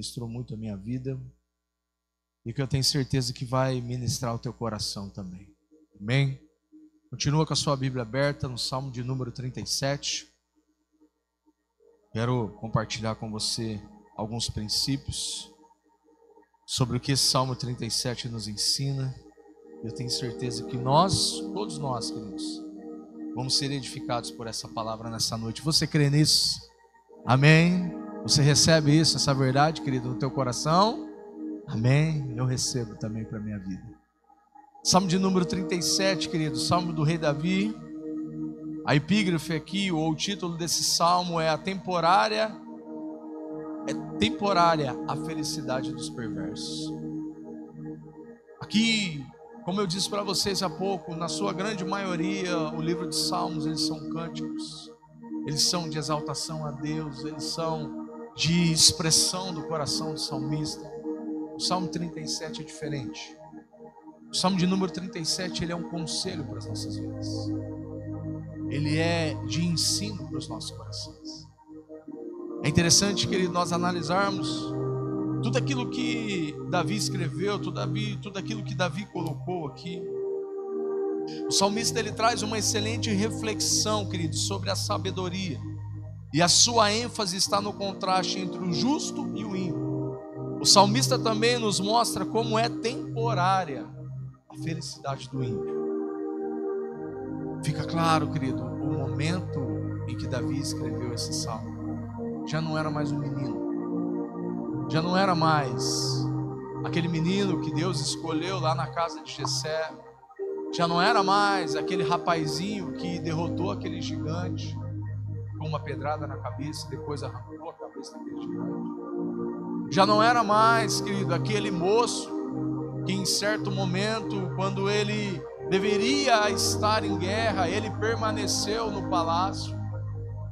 ministrou muito a minha vida e que eu tenho certeza que vai ministrar o teu coração também. Amém? Continua com a sua Bíblia aberta no Salmo de número 37. Quero compartilhar com você alguns princípios sobre o que esse Salmo 37 nos ensina. Eu tenho certeza que nós, todos nós, queridos, vamos ser edificados por essa palavra nessa noite. Você crê nisso? Amém? Você recebe isso, essa verdade, querido, no teu coração? Amém? Eu recebo também para a minha vida. Salmo de número 37, querido, Salmo do rei Davi. A epígrafe aqui, ou o título desse salmo é temporária a felicidade dos perversos. Aqui, como eu disse para vocês há pouco, na sua grande maioria, o livro de Salmos, eles são cânticos, eles são de exaltação a Deus, eles são de expressão do coração do salmista. O Salmo 37 é diferente. O Salmo de número 37, ele é um conselho para as nossas vidas. Ele é de ensino para os nossos corações. É interessante, querido, nós analisarmos tudo aquilo que Davi escreveu, tudo aquilo que Davi colocou aqui. O salmista, ele traz uma excelente reflexão, querido, sobre a sabedoria. E a sua ênfase está no contraste entre o justo e o ímpio. O salmista também nos mostra como é temporária a felicidade do ímpio. Fica claro, querido, o momento em que Davi escreveu esse salmo já não era mais um menino, já não era mais aquele menino que Deus escolheu lá na casa de Jessé, já não era mais aquele rapazinho que derrotou aquele gigante com uma pedrada na cabeça e depois arrancou a cabeça daquele gigante. Já não era mais, querido, aquele moço que em certo momento, quando ele deveria estar em guerra, ele permaneceu no palácio.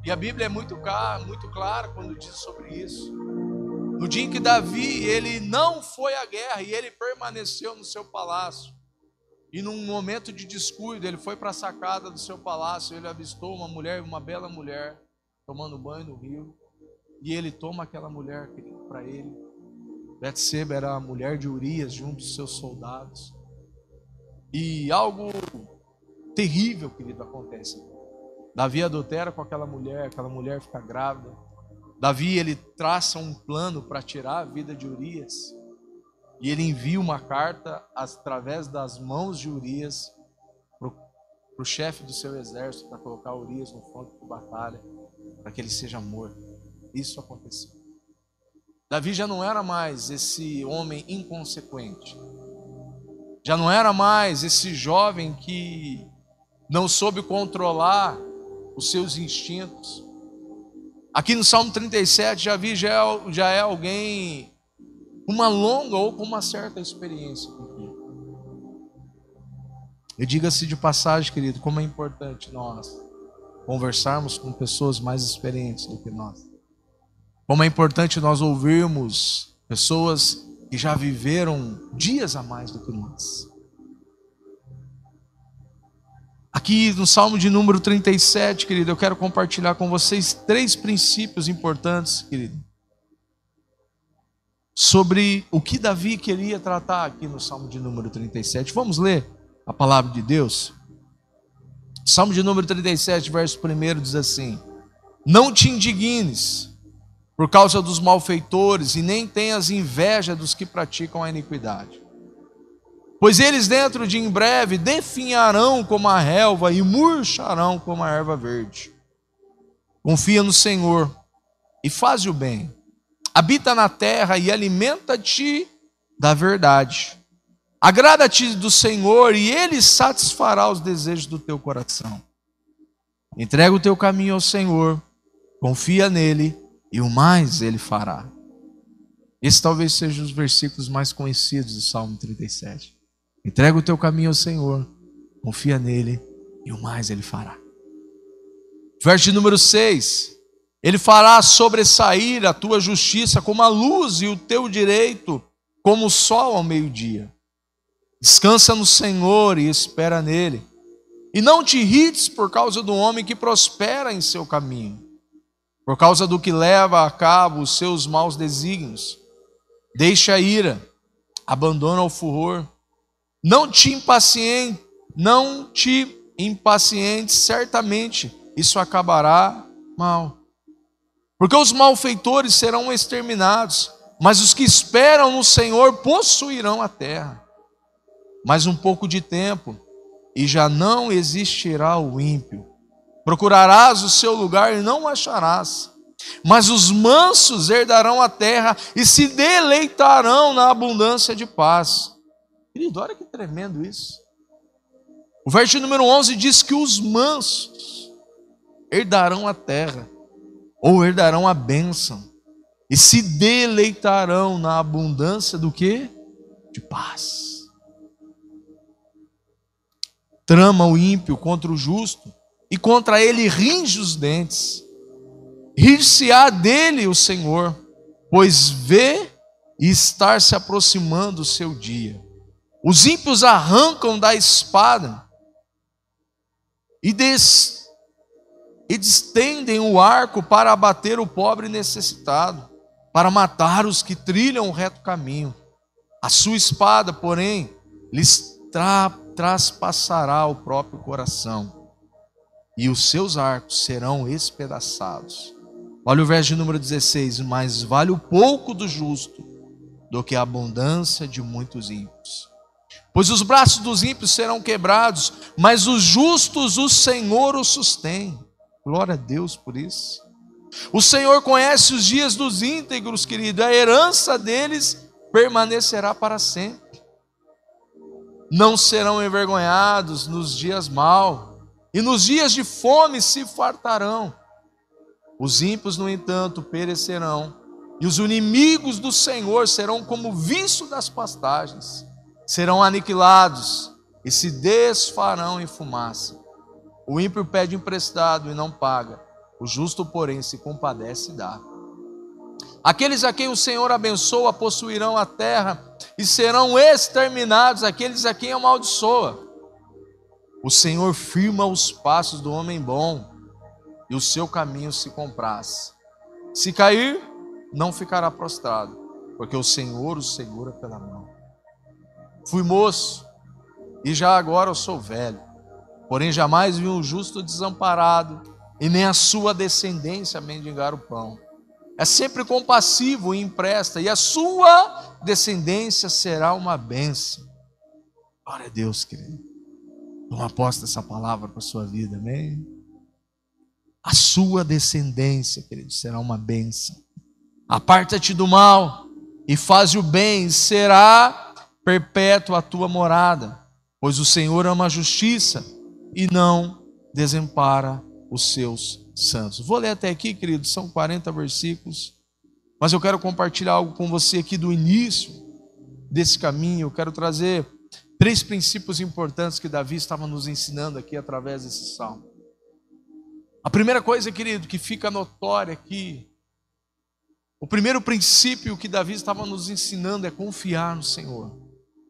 E a Bíblia é muito clara quando diz sobre isso. No dia em que Davi, ele não foi à guerra e ele permaneceu no seu palácio. E num momento de descuido, ele foi para a sacada do seu palácio, ele avistou uma mulher, uma bela mulher, tomando banho no rio. E ele toma aquela mulher, querido, para ele. Betseba era a mulher de Urias junto dos seus soldados. E algo terrível, querido, acontece. Davi adultera com aquela mulher fica grávida. Davi, ele traça um plano para tirar a vida de Urias. E ele envia uma carta através das mãos de Urias para o chefe do seu exército, para colocar Urias no fronte de batalha, para que ele seja morto. Isso aconteceu. Davi já não era mais esse homem inconsequente. Já não era mais esse jovem que não soube controlar os seus instintos. Aqui no Salmo 37, já é alguém com uma longa ou com uma certa experiência. E diga-se de passagem, querido, como é importante nós conversarmos com pessoas mais experientes do que nós. Como é importante nós ouvirmos pessoas que já viveram dias a mais do que nós. Aqui no Salmo de número 37, querido, eu quero compartilhar com vocês 3 princípios importantes, querido, sobre o que Davi queria tratar aqui no Salmo de número 37. Vamos ler a palavra de Deus? Salmo de número 37, verso 1 diz assim: Não te indignes por causa dos malfeitores, e nem tenhas inveja dos que praticam a iniquidade. Pois eles dentro de em breve definharão como a relva e murcharão como a erva verde. Confia no Senhor e faz o bem. Habita na terra e alimenta-te da verdade. Agrada-te do Senhor e Ele satisfará os desejos do teu coração. Entrega o teu caminho ao Senhor, confia nele e o mais Ele fará. Esse talvez seja os versículos mais conhecidos do Salmo 37. Entrega o teu caminho ao Senhor, confia nele e o mais Ele fará. Verso de número 6. Ele fará sobressair a tua justiça como a luz e o teu direito como o sol ao meio-dia. Descansa no Senhor e espera nele. E não te irrites por causa do homem que prospera em seu caminho, por causa do que leva a cabo os seus maus desígnios. Deixa a ira, abandona o furor. Não te impacientes, certamente isso acabará mal. Porque os malfeitores serão exterminados, mas os que esperam no Senhor possuirão a terra. Mais um pouco de tempo, e já não existirá o ímpio. Procurarás o seu lugar e não o acharás. Mas os mansos herdarão a terra e se deleitarão na abundância de paz. Querido, olha que tremendo isso. O verso número 11 diz que os mansos herdarão a terra, ou herdarão a bênção, e se deleitarão na abundância do quê? De paz. Trama o ímpio contra o justo, e contra ele ringe os dentes. Rir-se-á dele o Senhor, pois vê e estar se aproximando o seu dia. Os ímpios arrancam da espada e destendem o arco para abater o pobre necessitado, para matar os que trilham o reto caminho. A sua espada, porém, lhes traspassará o próprio coração, e os seus arcos serão espedaçados. Olha o verso de número 16: mas vale o pouco do justo do que a abundância de muitos ímpios. Pois os braços dos ímpios serão quebrados, mas os justos o Senhor os sustém. Glória a Deus por isso. O Senhor conhece os dias dos íntegros, querido, a herança deles permanecerá para sempre. Não serão envergonhados nos dias maus, e nos dias de fome se fartarão. Os ímpios, no entanto, perecerão, e os inimigos do Senhor serão como viço das pastagens, serão aniquilados e se desfarão em fumaça. O ímpio pede emprestado e não paga, o justo, porém, se compadece e dá. Aqueles a quem o Senhor abençoa possuirão a terra, e serão exterminados aqueles a quem amaldiçoa. O Senhor firma os passos do homem bom, e o seu caminho se compraz. Se cair, não ficará prostrado, porque o Senhor o segura pela mão. Fui moço, e já agora eu sou velho, porém jamais vi um justo desamparado, e nem a sua descendência mendigar o pão. É sempre compassivo e empresta, e a sua descendência será uma bênção. Glória a Deus, querido. Toma posse dessa palavra para a sua vida, amém? A sua descendência, querido, será uma bênção. Aparta-te do mal e faz o bem, será perpétua a tua morada, pois o Senhor ama a justiça e não desampara os seus santos. Vou ler até aqui, querido, são 40 versículos, mas eu quero compartilhar algo com você aqui do início desse caminho. Eu quero trazer 3 princípios importantes que Davi estava nos ensinando aqui através desse salmo. A primeira coisa, querido, que fica notória aqui, o primeiro princípio que Davi estava nos ensinando é confiar no Senhor.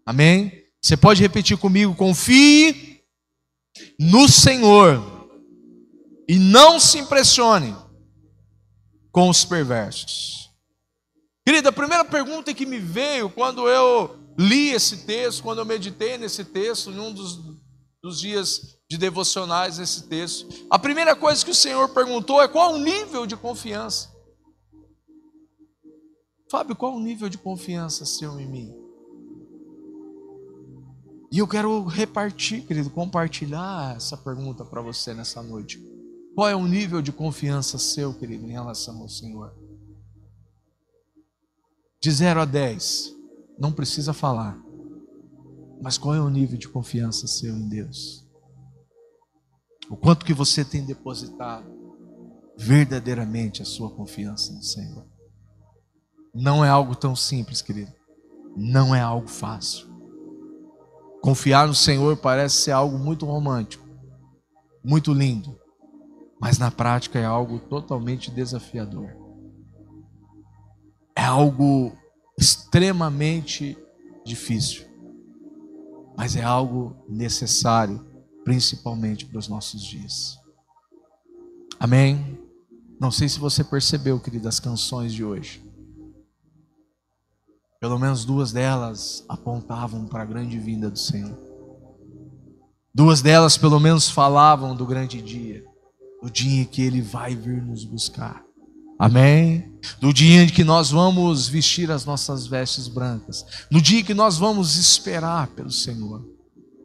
Amém? Você pode repetir comigo: confie no Senhor e não se impressione com os perversos. Querida, a primeira pergunta que me veio quando eu li esse texto, quando eu meditei nesse texto, em um dos dias de devocionais nesse texto, a primeira coisa que o Senhor perguntou é: qual o nível de confiança? Fábio, qual o nível de confiança seu em mim? E eu quero repartir, querido, compartilhar essa pergunta para você nessa noite. Qual é o nível de confiança seu, querido, em relação ao Senhor? De 0 a 10, não precisa falar. Mas qual é o nível de confiança seu em Deus? O quanto que você tem depositado verdadeiramente a sua confiança no Senhor? Não é algo tão simples, querido. Não é algo fácil. Confiar no Senhor parece ser algo muito romântico, muito lindo, mas na prática é algo totalmente desafiador. É algo extremamente difícil, mas é algo necessário, principalmente para os nossos dias. Amém? Não sei se você percebeu, querido, as canções de hoje. Pelo menos 2 delas apontavam para a grande vinda do Senhor. 2 delas pelo menos falavam do grande dia, do dia em que Ele vai vir nos buscar. Amém? Do dia em que nós vamos vestir as nossas vestes brancas, no dia em que nós vamos esperar pelo Senhor,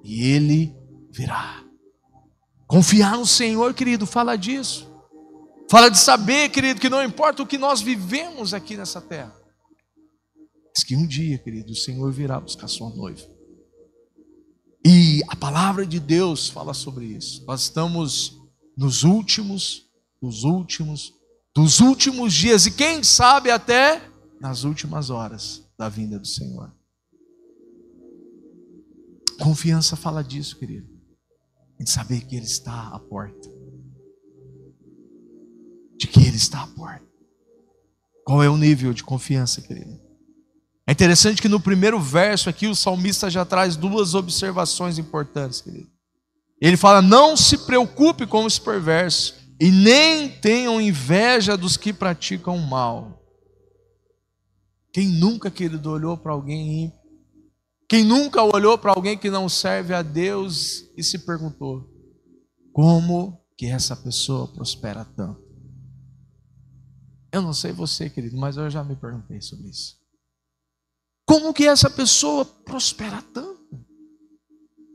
e Ele virá. Confiar no Senhor, querido, fala disso. Fala de saber, querido, que não importa o que nós vivemos aqui nessa terra, mas que um dia, querido, o Senhor virá buscar sua noiva. E a palavra de Deus fala sobre isso. Nós estamos nos últimos dias, e quem sabe até nas últimas horas da vinda do Senhor. Confiança fala disso, querido, de saber que Ele está à porta, de que Ele está à porta. Qual é o nível de confiança, querido? É interessante que no primeiro verso aqui o salmista já traz 2 observações importantes, querido. Ele fala: não se preocupe com os perversos e nem tenham inveja dos que praticam o mal. Quem nunca, querido, olhou para alguém ímpio? Quem nunca olhou para alguém que não serve a Deus e se perguntou: como que essa pessoa prospera tanto? Eu não sei você, querido, mas eu já me perguntei sobre isso. Como que essa pessoa prospera tanto?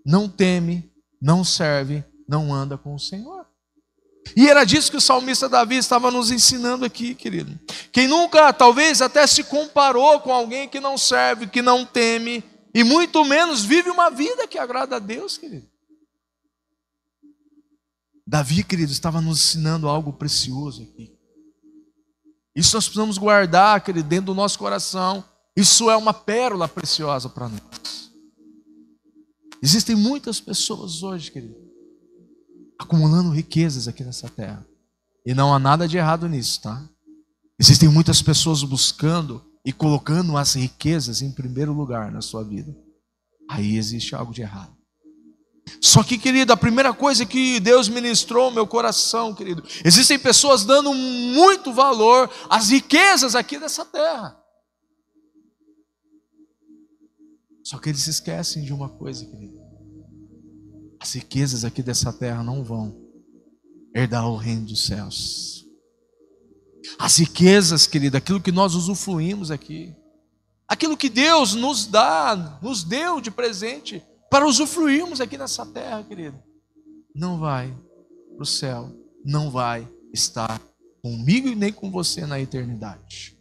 Não teme, não serve, não anda com o Senhor. E era disso que o salmista Davi estava nos ensinando aqui, querido. Quem nunca, talvez, até se comparou com alguém que não serve, que não teme, e muito menos vive uma vida que agrada a Deus, querido. Davi, querido, estava nos ensinando algo precioso aqui. Isso nós precisamos guardar, querido, dentro do nosso coração. Isso é uma pérola preciosa para nós. Existem muitas pessoas hoje, querido, acumulando riquezas aqui nessa terra. E não há nada de errado nisso, tá? Existem muitas pessoas buscando e colocando as riquezas em primeiro lugar na sua vida. Aí existe algo de errado. Só que, querido, a primeira coisa que Deus ministrou ao meu coração, querido, existem pessoas dando muito valor às riquezas aqui dessa terra. Só que eles esquecem de uma coisa, querido. As riquezas aqui dessa terra não vão herdar o reino dos céus. As riquezas, querido, aquilo que nós usufruímos aqui, aquilo que Deus nos dá, nos deu de presente para usufruirmos aqui nessa terra, querido, não vai para o céu, não vai estar comigo e nem com você na eternidade.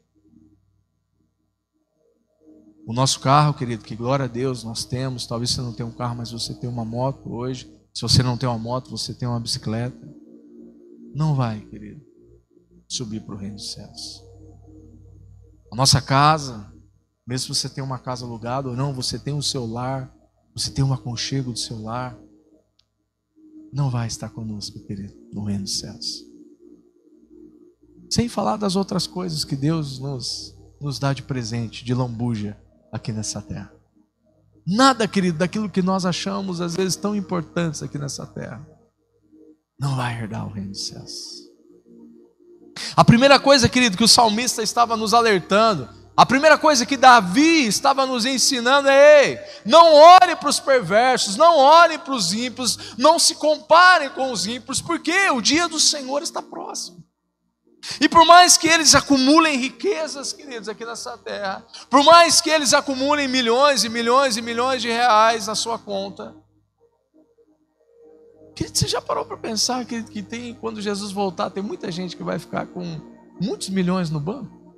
O nosso carro, querido, que glória a Deus nós temos. Talvez você não tenha um carro, mas você tem uma moto hoje. Se você não tem uma moto, você tem uma bicicleta. Não vai, querido, subir para o reino dos céus. A nossa casa, mesmo se você tem uma casa alugada ou não, você tem o seu lar, você tem um aconchego do seu lar, não vai estar conosco, querido, no reino dos céus. Sem falar das outras coisas que Deus nos dá de presente, de lambuja, aqui nessa terra. Nada, querido, daquilo que nós achamos às vezes tão importantes aqui nessa terra não vai herdar o reino dos céus. A primeira coisa, querido, que o salmista estava nos alertando, a primeira coisa que Davi estava nos ensinando é: ei, não olhe para os perversos, não olhe para os ímpios, não se comparem com os ímpios, porque o dia do Senhor está próximo. E por mais que eles acumulem riquezas, queridos, aqui nessa terra, por mais que eles acumulem milhões e milhões e milhões de reais na sua conta, querido, você já parou para pensar que tem, quando Jesus voltar, tem muita gente que vai ficar com muitos milhões no banco?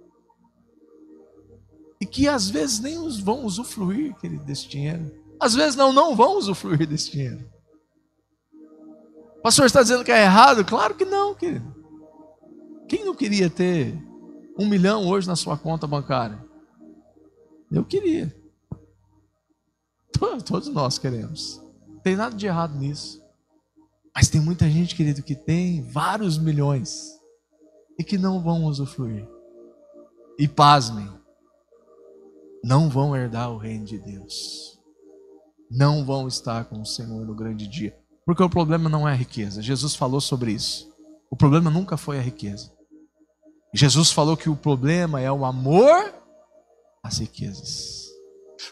E que às vezes nem vão usufruir, querido, desse dinheiro. Às vezes não vão usufruir desse dinheiro. O pastor está dizendo que é errado? Claro que não, querido. Quem não queria ter 1 milhão hoje na sua conta bancária? Eu queria. Todos nós queremos. Não tem nada de errado nisso. Mas tem muita gente, querido, que tem vários milhões e que não vão usufruir. E pasmem, não vão herdar o reino de Deus. Não vão estar com o Senhor no grande dia. Porque o problema não é a riqueza. Jesus falou sobre isso. O problema nunca foi a riqueza. Jesus falou que o problema é o amor às riquezas.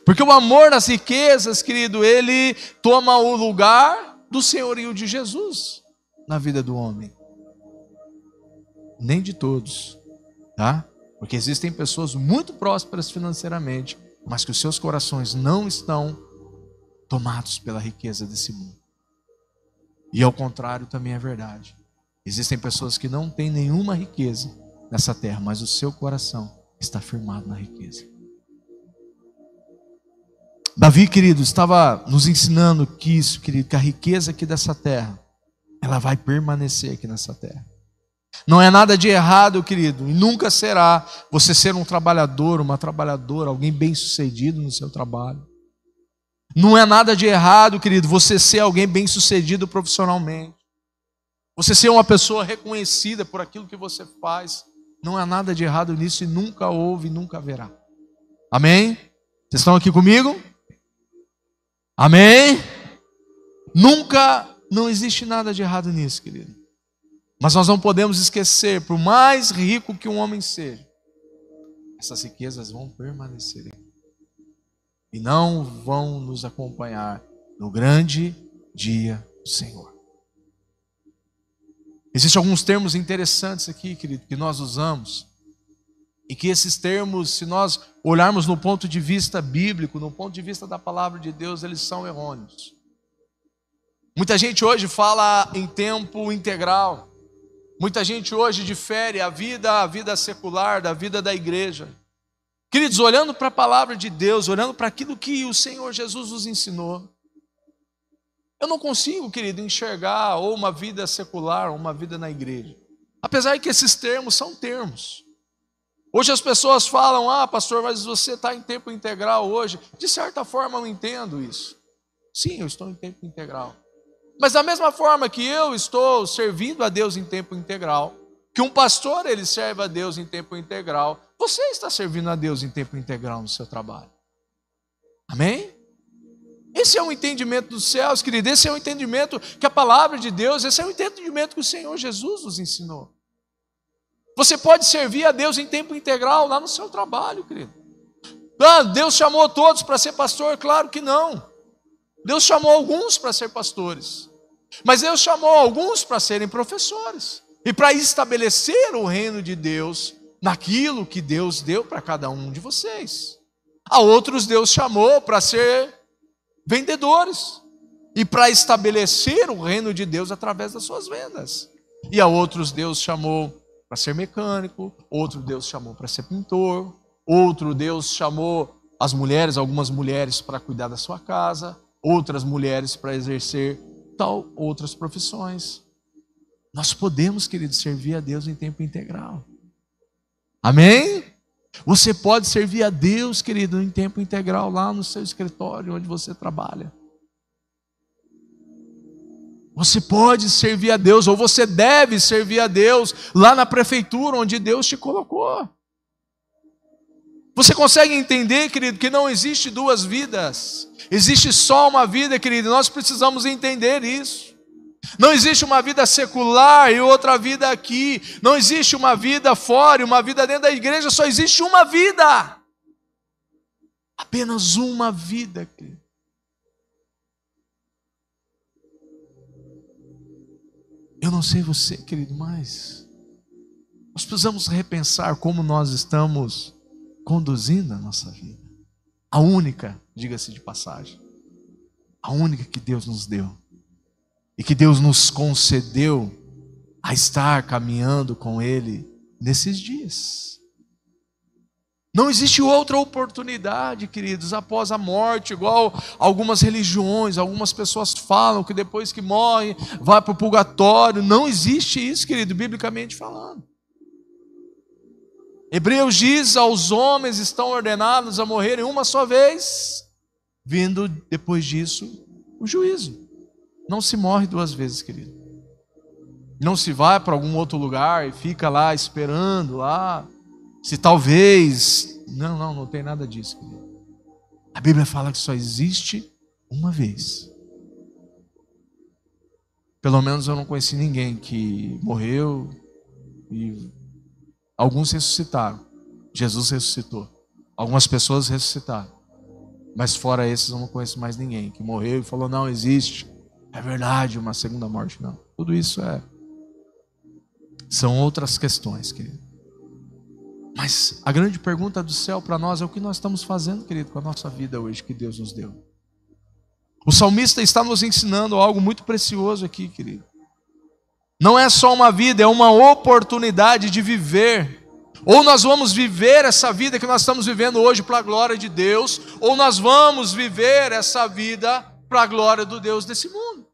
Porque o amor às riquezas, querido, ele toma o lugar do senhorio de Jesus na vida do homem. Nem de todos, tá? Porque existem pessoas muito prósperas financeiramente, mas que os seus corações não estão tomados pela riqueza desse mundo. E ao contrário também é verdade. Existem pessoas que não têm nenhuma riqueza nessa terra, mas o seu coração está firmado na riqueza. Davi, querido, estava nos ensinando que isso, querido, que a riqueza aqui dessa terra, ela vai permanecer aqui nessa terra. Não é nada de errado, querido, e nunca será você ser um trabalhador, uma trabalhadora, alguém bem-sucedido no seu trabalho. Não é nada de errado, querido, você ser alguém bem-sucedido profissionalmente. Você ser uma pessoa reconhecida por aquilo que você faz. Não há nada de errado nisso e nunca houve e nunca haverá. Amém? Vocês estão aqui comigo? Amém? Nunca, não existe nada de errado nisso, querido. Mas nós não podemos esquecer, por mais rico que um homem seja, essas riquezas vão permanecer aqui. E não vão nos acompanhar no grande dia do Senhor. Existem alguns termos interessantes aqui, querido, que nós usamos. E que esses termos, se nós olharmos no ponto de vista bíblico, no ponto de vista da palavra de Deus, eles são errôneos. Muita gente hoje fala em tempo integral. Muita gente hoje difere a vida secular da vida da igreja. Queridos, olhando para a palavra de Deus, olhando para aquilo que o Senhor Jesus nos ensinou, eu não consigo, querido, enxergar ou uma vida secular ou uma vida na igreja. Apesar de que esses termos são termos. Hoje as pessoas falam, pastor, mas você está em tempo integral hoje. De certa forma eu entendo isso. Sim, eu estou em tempo integral. Mas da mesma forma que eu estou servindo a Deus em tempo integral, que um pastor ele serve a Deus em tempo integral, você está servindo a Deus em tempo integral no seu trabalho. Amém? Esse é o entendimento dos céus, querido. Esse é o entendimento que a palavra de Deus, esse é o entendimento que o Senhor Jesus nos ensinou. Você pode servir a Deus em tempo integral lá no seu trabalho, querido. Deus chamou todos para ser pastor? Claro que não. Deus chamou alguns para ser pastores. Mas Deus chamou alguns para serem professores. E para estabelecer o reino de Deus naquilo que Deus deu para cada um de vocês. A outros Deus chamou para ser vendedores. E para estabelecer o reino de Deus através das suas vendas. E a outros Deus chamou para ser mecânico, outro Deus chamou para ser pintor, outro Deus chamou as mulheres, algumas mulheres para cuidar da sua casa, outras mulheres para exercer outras profissões. Nós podemos, queridos, servir a Deus em tempo integral. Amém? Você pode servir a Deus, querido, em tempo integral lá no seu escritório, onde você trabalha. Você pode servir a Deus, ou você deve servir a Deus lá na prefeitura onde Deus te colocou. Você consegue entender, querido, que não existe duas vidas. Existe só uma vida, querido, e nós precisamos entender isso. Não existe uma vida secular e outra vida aqui. Não existe uma vida fora e uma vida dentro da igreja. Só existe uma vida. Apenas uma vida, querido. Eu não sei você, querido, mas nós precisamos repensar como nós estamos conduzindo a nossa vida. A única, diga-se de passagem, a única que Deus nos deu e que Deus nos concedeu a estar caminhando com Ele nesses dias. Não existe outra oportunidade, queridos, após a morte, igual algumas religiões, algumas pessoas falam que depois que morre, vai para o purgatório. Não existe isso, querido, biblicamente falando. Hebreus diz, aos homens estão ordenados a morrerem uma só vez, vindo depois disso o juízo. Não se morre duas vezes, querido. Não se vai para algum outro lugar e fica lá esperando lá. Se talvez... Não tem nada disso, querido. A Bíblia fala que só existe uma vez. Pelo menos eu não conheci ninguém que morreu e alguns ressuscitaram. Jesus ressuscitou. Algumas pessoas ressuscitaram. Mas fora esses eu não conheço mais ninguém que morreu e falou, não existe. É verdade, uma segunda morte. Não. Tudo isso são outras questões, querido. Mas a grande pergunta do céu para nós é o que nós estamos fazendo, querido, com a nossa vida hoje que Deus nos deu. O salmista está nos ensinando algo muito precioso aqui, querido. Não é só uma vida, é uma oportunidade de viver. Ou nós vamos viver essa vida que nós estamos vivendo hoje para a glória de Deus, ou nós vamos viver essa vida para a glória do Deus desse mundo.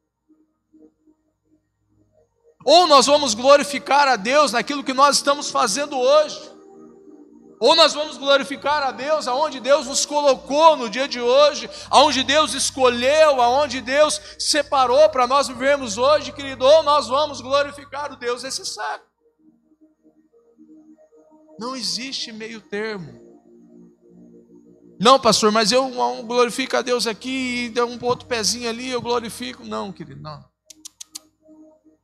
Ou nós vamos glorificar a Deus naquilo que nós estamos fazendo hoje. Ou nós vamos glorificar a Deus aonde Deus nos colocou no dia de hoje, aonde Deus escolheu, aonde Deus separou para nós vivermos hoje, querido. Ou nós vamos glorificar o Deus desse século. Não existe meio termo. Não, pastor, mas eu glorifico a Deus aqui e deu um outro pezinho ali, eu glorifico. Não, querido, não.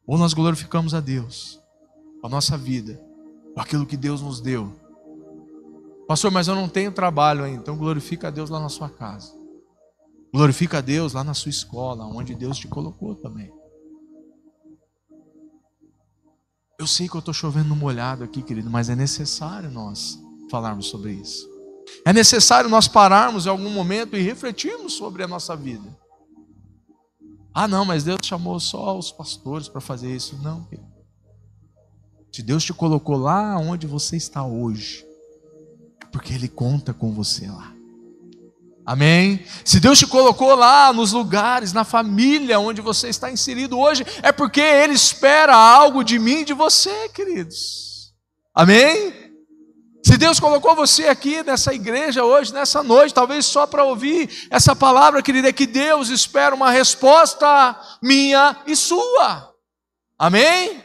Ou nós glorificamos a Deus, a nossa vida, com aquilo que Deus nos deu. Pastor, mas eu não tenho trabalho ainda, então glorifica a Deus lá na sua casa. Glorifica a Deus lá na sua escola, onde Deus te colocou também. Eu sei que eu estou chovendo no molhado aqui, querido, mas é necessário nós falarmos sobre isso. É necessário nós pararmos em algum momento e refletirmos sobre a nossa vida. Ah, não, mas Deus chamou só os pastores para fazer isso. Não, querido. Se Deus te colocou lá onde você está hoje, é porque Ele conta com você lá. Amém? Se Deus te colocou lá nos lugares, na família onde você está inserido hoje, é porque Ele espera algo de mim e de você, queridos. Amém? Se Deus colocou você aqui nessa igreja hoje, nessa noite, talvez só para ouvir essa palavra, querido, é que Deus espera uma resposta minha e sua. Amém?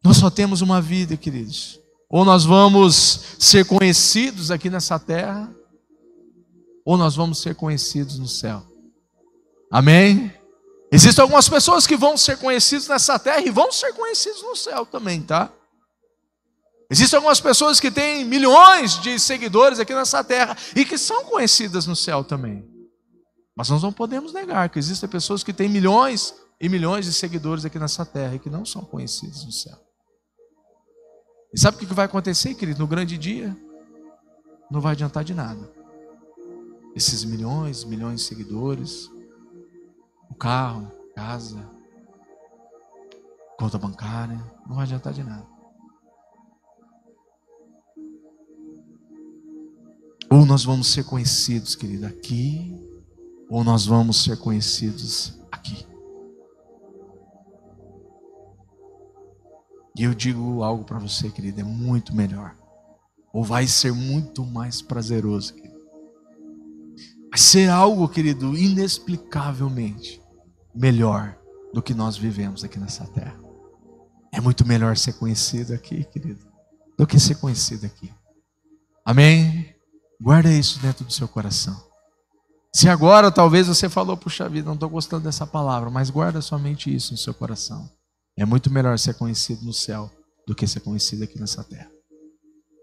Nós só temos uma vida, queridos. Ou nós vamos ser conhecidos aqui nessa terra, ou nós vamos ser conhecidos no céu. Amém? Existem algumas pessoas que vão ser conhecidas nessa terra e vão ser conhecidos no céu também, tá? Existem algumas pessoas que têm milhões de seguidores aqui nessa terra e que são conhecidas no céu também. Mas nós não podemos negar que existem pessoas que têm milhões e milhões de seguidores aqui nessa terra e que não são conhecidas no céu. E sabe o que vai acontecer, querido? No grande dia, não vai adiantar de nada. Esses milhões de seguidores, o carro, casa, conta bancária, não vai adiantar de nada. Ou nós vamos ser conhecidos, querido, aqui, ou nós vamos ser conhecidos aqui. E eu digo algo para você, querido, é muito melhor. Ou vai ser muito mais prazeroso, querido. Vai ser algo, querido, inexplicavelmente melhor do que nós vivemos aqui nessa terra. É muito melhor ser conhecido aqui, querido, do que ser conhecido aqui. Amém? Guarda isso dentro do seu coração. Se agora talvez você falou, puxa vida, não estou gostando dessa palavra, mas guarda somente isso no seu coração. É muito melhor ser conhecido no céu do que ser conhecido aqui nessa terra.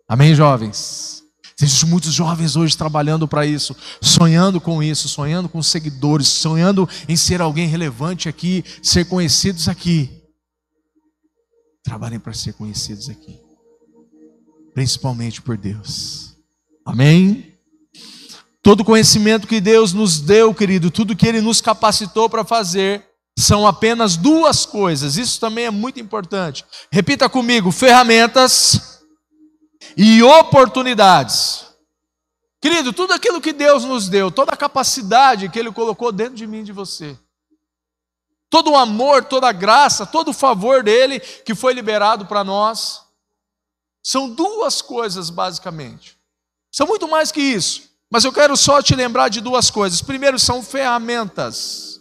Amém, jovens? Existem muitos jovens hoje trabalhando para isso, sonhando com isso, sonhando com seguidores, sonhando em ser alguém relevante aqui, ser conhecidos aqui. Trabalhem para ser conhecidos aqui, principalmente por Deus. Amém? Todo conhecimento que Deus nos deu, querido, tudo que Ele nos capacitou para fazer, são apenas duas coisas. Isso também é muito importante. Repita comigo: ferramentas e oportunidades. Querido, tudo aquilo que Deus nos deu, toda a capacidade que Ele colocou dentro de mim e de você, todo o amor, toda a graça, todo o favor dEle que foi liberado para nós, são duas coisas basicamente. São muito mais que isso, mas eu quero só te lembrar de duas coisas. Primeiro são ferramentas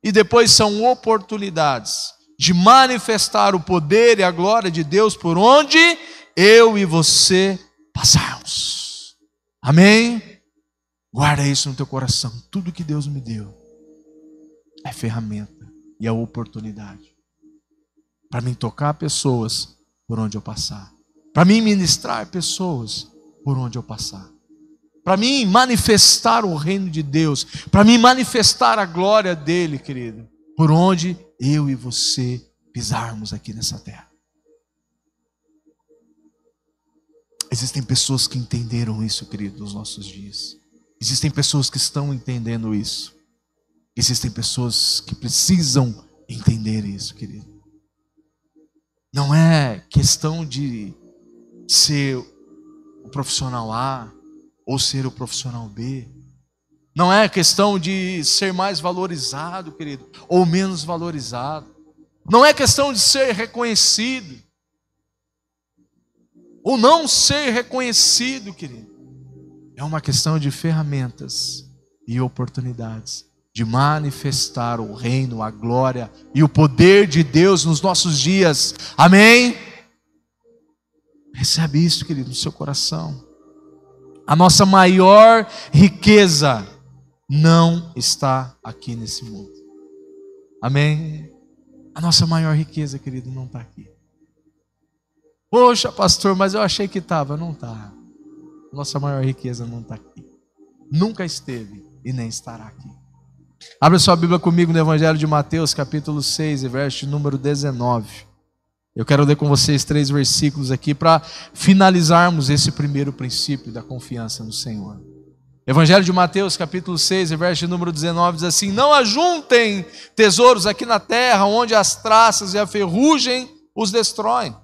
e depois são oportunidades de manifestar o poder e a glória de Deus por onde eu e você passarmos. Amém? Guarda isso no teu coração. Tudo que Deus me deu é ferramenta e é oportunidade para mim tocar pessoas por onde eu passar, para mim ministrar pessoas por onde eu passar. Para mim manifestar o reino de Deus, para mim manifestar a glória dele, querido, por onde eu e você pisarmos aqui nessa terra. Existem pessoas que entenderam isso, querido, nos nossos dias. Existem pessoas que estão entendendo isso. Existem pessoas que precisam entender isso, querido. Não é questão de ser o profissional A ou ser o profissional B. Não é questão de ser mais valorizado, querido, ou menos valorizado. Não é questão de ser reconhecido ou não ser reconhecido, querido. É uma questão de ferramentas e oportunidades de manifestar o reino, a glória e o poder de Deus nos nossos dias. Amém? Recebe isso, querido, no seu coração. A nossa maior riqueza não está aqui nesse mundo. Amém? A nossa maior riqueza, querido, não está aqui. Poxa, pastor, mas eu achei que estava. Não está. Nossa maior riqueza não está aqui. Nunca esteve e nem estará aqui. Abra sua Bíblia comigo no Evangelho de Mateus, capítulo 6, verso número 19. Eu quero ler com vocês 3 versículos aqui para finalizarmos esse primeiro princípio da confiança no Senhor. Evangelho de Mateus, capítulo 6, verso número 19, diz assim: não ajuntem tesouros aqui na terra, onde as traças e a ferrugem os destroem,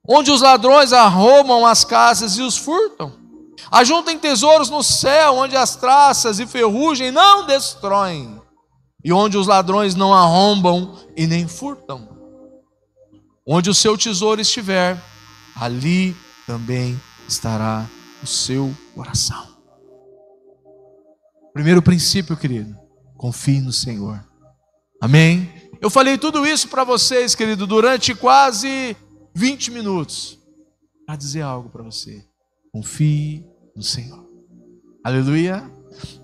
onde os ladrões arrombam as casas e os furtam. Ajuntem tesouros no céu, onde as traças e ferrugem não destroem, e onde os ladrões não arrombam e nem furtam. Onde o seu tesouro estiver, ali também estará o seu coração. Primeiro princípio, querido, confie no Senhor. Amém? Eu falei tudo isso para vocês, querido, durante quase 20 minutos, para dizer algo para você. Confie no Senhor. Aleluia.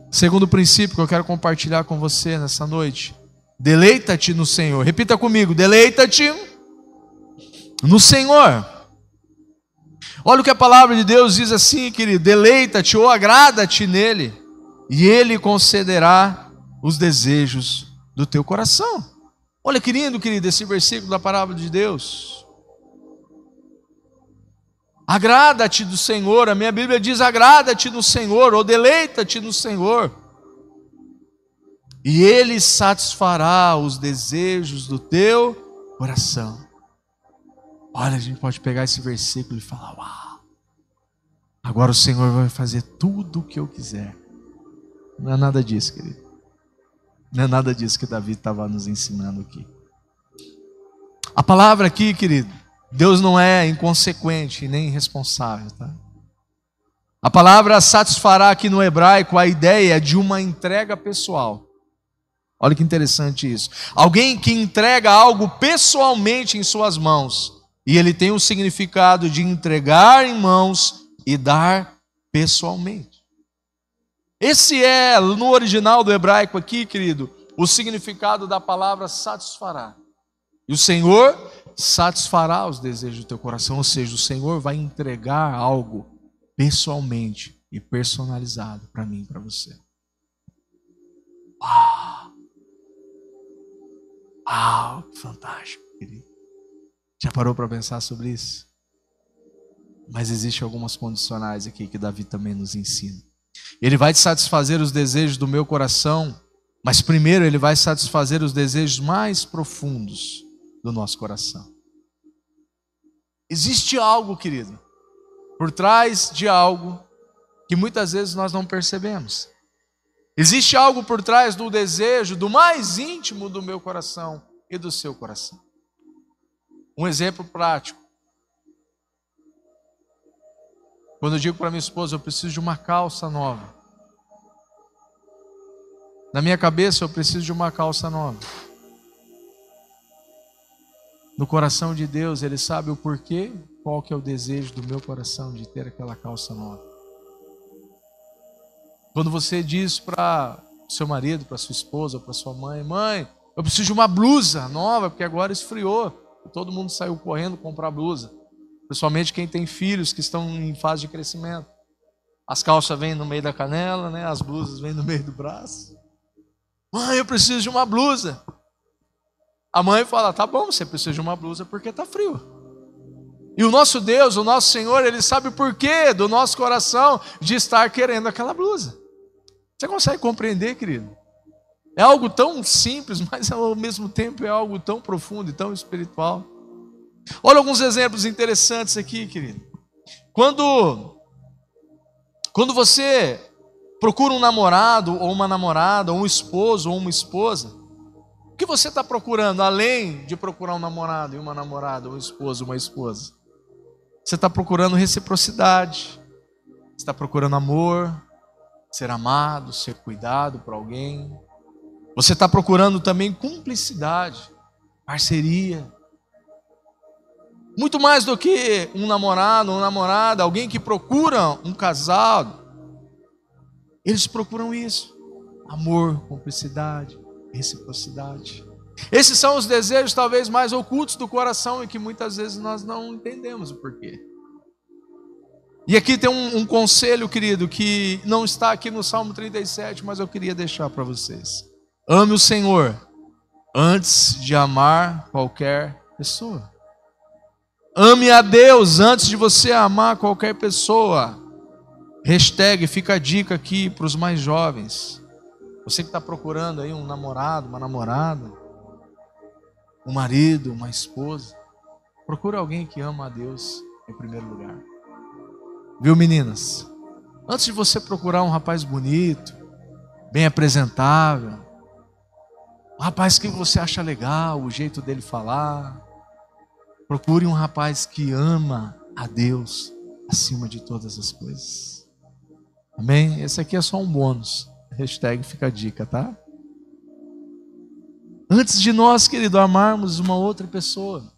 Segundo princípio que eu quero compartilhar com você nessa noite: deleita-te no Senhor. Repita comigo: deleita-te no Senhor. Olha o que a palavra de Deus diz assim, querido: deleita-te ou agrada-te nele, e ele concederá os desejos do teu coração. Olha que lindo, querido, esse versículo da palavra de Deus. Agrada-te do Senhor. A minha Bíblia diz: agrada-te no Senhor, ou deleita-te no Senhor, e ele satisfará os desejos do teu coração. Olha, a gente pode pegar esse versículo e falar: uau, agora o Senhor vai fazer tudo o que eu quiser. Não é nada disso, querido. Não é nada disso que Davi estava nos ensinando aqui. A palavra aqui, querido, Deus não é inconsequente nem irresponsável, tá? A palavra satisfará aqui no hebraico a ideia de uma entrega pessoal. Olha que interessante isso. Alguém que entrega algo pessoalmente em suas mãos. E ele tem o significado de entregar em mãos e dar pessoalmente. Esse é, no original do hebraico aqui, querido, o significado da palavra satisfará. E o Senhor satisfará os desejos do teu coração, ou seja, o Senhor vai entregar algo pessoalmente e personalizado para mim e para você. Uau! Uau, que fantástico, querido. Já parou para pensar sobre isso? Mas existem algumas condicionais aqui que Davi também nos ensina. Ele vai te satisfazer os desejos do meu coração, mas primeiro ele vai satisfazer os desejos mais profundos do nosso coração. Existe algo, querido, por trás de algo que muitas vezes nós não percebemos. Existe algo por trás do desejo do mais íntimo do meu coração e do seu coração. Um exemplo prático. Quando eu digo para minha esposa: eu preciso de uma calça nova. Na minha cabeça, eu preciso de uma calça nova. No coração de Deus, Ele sabe o porquê, qual que é o desejo do meu coração de ter aquela calça nova. Quando você diz para o seu marido, para sua esposa, para sua mãe: mãe, eu preciso de uma blusa nova, porque agora esfriou. Todo mundo saiu correndo comprar blusa. Principalmente quem tem filhos que estão em fase de crescimento. As calças vêm no meio da canela, né? As blusas vêm no meio do braço. Mãe, eu preciso de uma blusa. A mãe fala, tá bom, você precisa de uma blusa porque está frio. E o nosso Deus, o nosso Senhor, Ele sabe o porquê do nosso coração de estar querendo aquela blusa. Você consegue compreender, querido? É algo tão simples, mas ao mesmo tempo é algo tão profundo e tão espiritual. Olha alguns exemplos interessantes aqui, querido. Quando você procura um namorado ou uma namorada, ou um esposo ou uma esposa, o que você está procurando, além de procurar um namorado e uma namorada, um esposo, uma esposa? Você está procurando reciprocidade, você está procurando amor, ser amado, ser cuidado por alguém. Você está procurando também cumplicidade, parceria. Muito mais do que um namorado, uma namorada, alguém que procura um casado. Eles procuram isso: amor, cumplicidade, reciprocidade. Esses são os desejos talvez mais ocultos do coração e que muitas vezes nós não entendemos o porquê. E aqui tem um conselho, querido, que não está aqui no Salmo 37, mas eu queria deixar para vocês. Ame o Senhor antes de amar qualquer pessoa. Ame a Deus antes de você amar qualquer pessoa. Hashtag, fica a dica aqui para os mais jovens. Você que está procurando aí um namorado, uma namorada, um marido, uma esposa, procura alguém que ama a Deus em primeiro lugar. Viu, meninas? Antes de você procurar um rapaz bonito, bem apresentável, um rapaz que você acha legal, o jeito dele falar, procure um rapaz que ama a Deus acima de todas as coisas. Amém? Esse aqui é só um bônus. Hashtag fica a dica, tá? Antes de nós, querido, amarmos uma outra pessoa,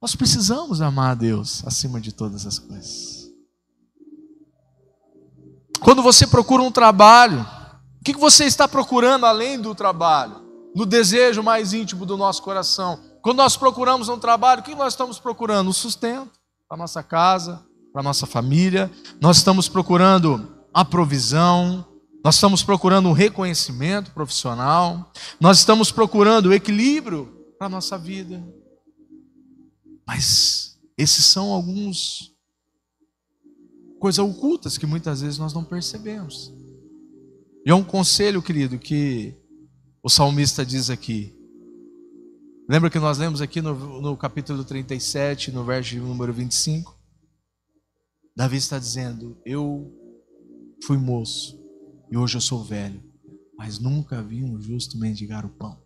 nós precisamos amar a Deus acima de todas as coisas. Quando você procura um trabalho, o que você está procurando além do trabalho? No desejo mais íntimo do nosso coração. Quando nós procuramos um trabalho, o que nós estamos procurando? O sustento para a nossa casa, para a nossa família. Nós estamos procurando a provisão. Nós estamos procurando um reconhecimento profissional. Nós estamos procurando o equilíbrio para a nossa vida. Mas esses são alguns coisas ocultas que muitas vezes nós não percebemos. E é um conselho, querido, que o salmista diz aqui. Lembra que nós lemos aqui no capítulo 37, no verso número 25? Davi está dizendo: eu fui moço e hoje eu sou velho, mas nunca vi um justo mendigar o pão,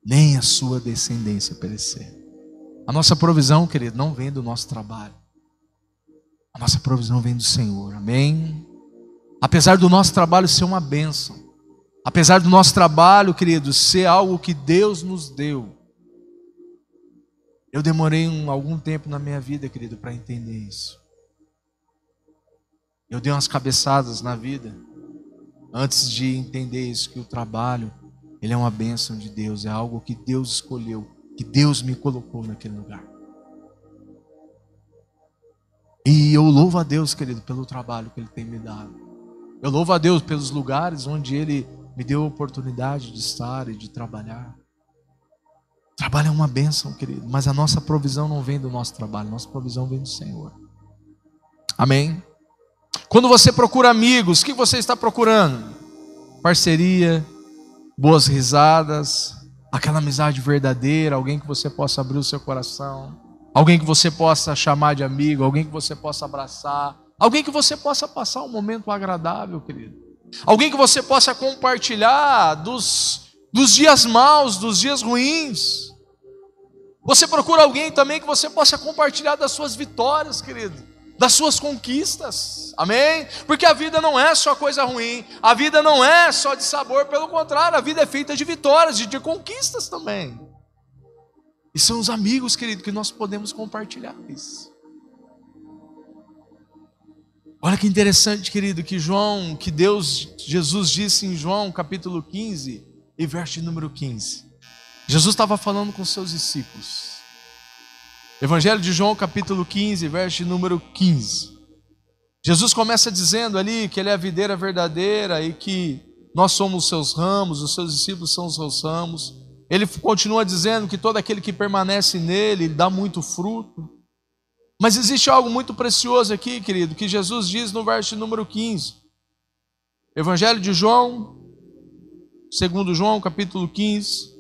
nem a sua descendência perecer. A nossa provisão, querido, não vem do nosso trabalho. A nossa provisão vem do Senhor, amém? Apesar do nosso trabalho ser uma bênção, apesar do nosso trabalho, querido, ser algo que Deus nos deu, eu demorei algum tempo na minha vida, querido, para entender isso. Eu dei umas cabeçadas na vida antes de entender isso, que o trabalho, ele é uma bênção de Deus, é algo que Deus escolheu, que Deus me colocou naquele lugar. E eu louvo a Deus, querido, pelo trabalho que Ele tem me dado. Eu louvo a Deus pelos lugares onde Ele me deu a oportunidade de estar e de trabalhar. O trabalho é uma bênção, querido, mas a nossa provisão não vem do nosso trabalho, a nossa provisão vem do Senhor. Amém? Quando você procura amigos, o que você está procurando? Parceria, boas risadas, aquela amizade verdadeira, alguém que você possa abrir o seu coração, alguém que você possa chamar de amigo, alguém que você possa abraçar, alguém que você possa passar um momento agradável, querido. Alguém que você possa compartilhar dos dias maus, dos dias ruins. Você procura alguém também que você possa compartilhar das suas vitórias, querido, das suas conquistas, amém? Porque a vida não é só coisa ruim, a vida não é só de sabor, pelo contrário, a vida é feita de vitórias, de conquistas também. E são os amigos, querido, que nós podemos compartilhar isso. Olha que interessante, querido, que Jesus disse em João capítulo 15 e verso número 15. Jesus estava falando com seus discípulos. Evangelho de João capítulo 15, verso número 15. Jesus começa dizendo ali que Ele é a videira verdadeira e que nós somos os seus ramos, os seus discípulos são os seus ramos. Ele continua dizendo que todo aquele que permanece nele dá muito fruto. Mas existe algo muito precioso aqui, querido, que Jesus diz no verso número 15. Evangelho de João, segundo João, capítulo 15.